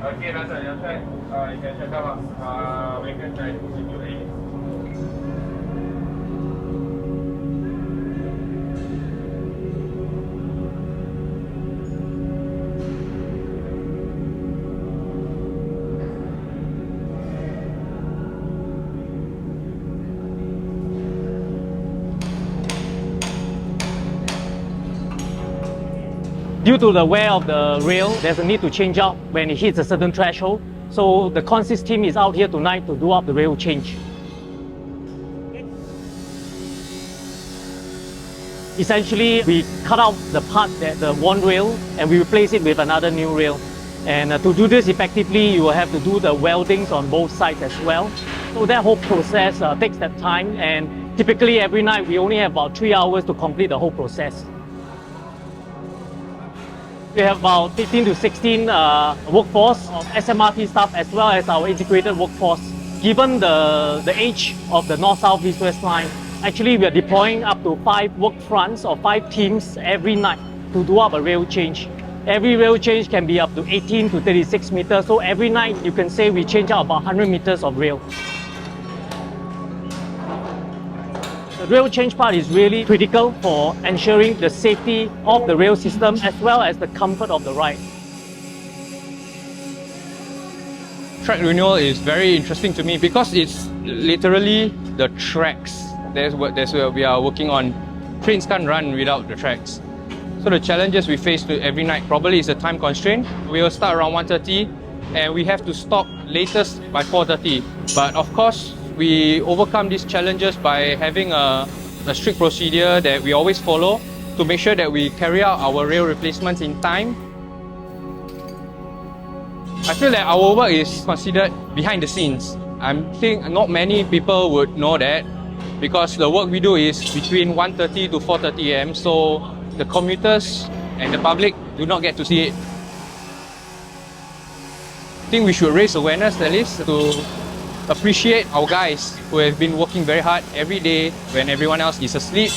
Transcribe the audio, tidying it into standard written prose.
Again, as on your side, you can check out vehicle side situation. Due to the wear of the rail, there's a need to change out when it hits a certain threshold. So the consist team is out here tonight to do up the rail change. Essentially, we cut out the part that the one rail and we replace it with another new rail. And to do this effectively, you will have to do the weldings on both sides as well. So that whole process takes that time, and typically every night we only have about 3 hours to complete the whole process. We have about 15 to 16 workforce of SMRT staff as well as our integrated workforce. Given the age of the North-South East-West line, actually we are deploying up to 5 work fronts or 5 teams every night to do up a rail change. Every rail change can be up to 18 to 36 meters, so every night you can say we change out about 100 meters of rail. The rail change part is really critical for ensuring the safety of the rail system as well as the comfort of the ride. Track renewal is very interesting to me because it's literally the tracks. That's where we are working on. Trains can't run without the tracks. So the challenges we face every night probably is the time constraint. We will start around 1:30 and we have to stop latest by 4:30. But of course, we overcome these challenges by having a strict procedure that we always follow to make sure that we carry out our rail replacements in time. I feel that our work is considered behind the scenes. I think not many people would know that because the work we do is between 1:30 to 4:30 am, so the commuters and the public do not get to see it. I think we should raise awareness at least to appreciate our guys who have been working very hard every day when everyone else is asleep.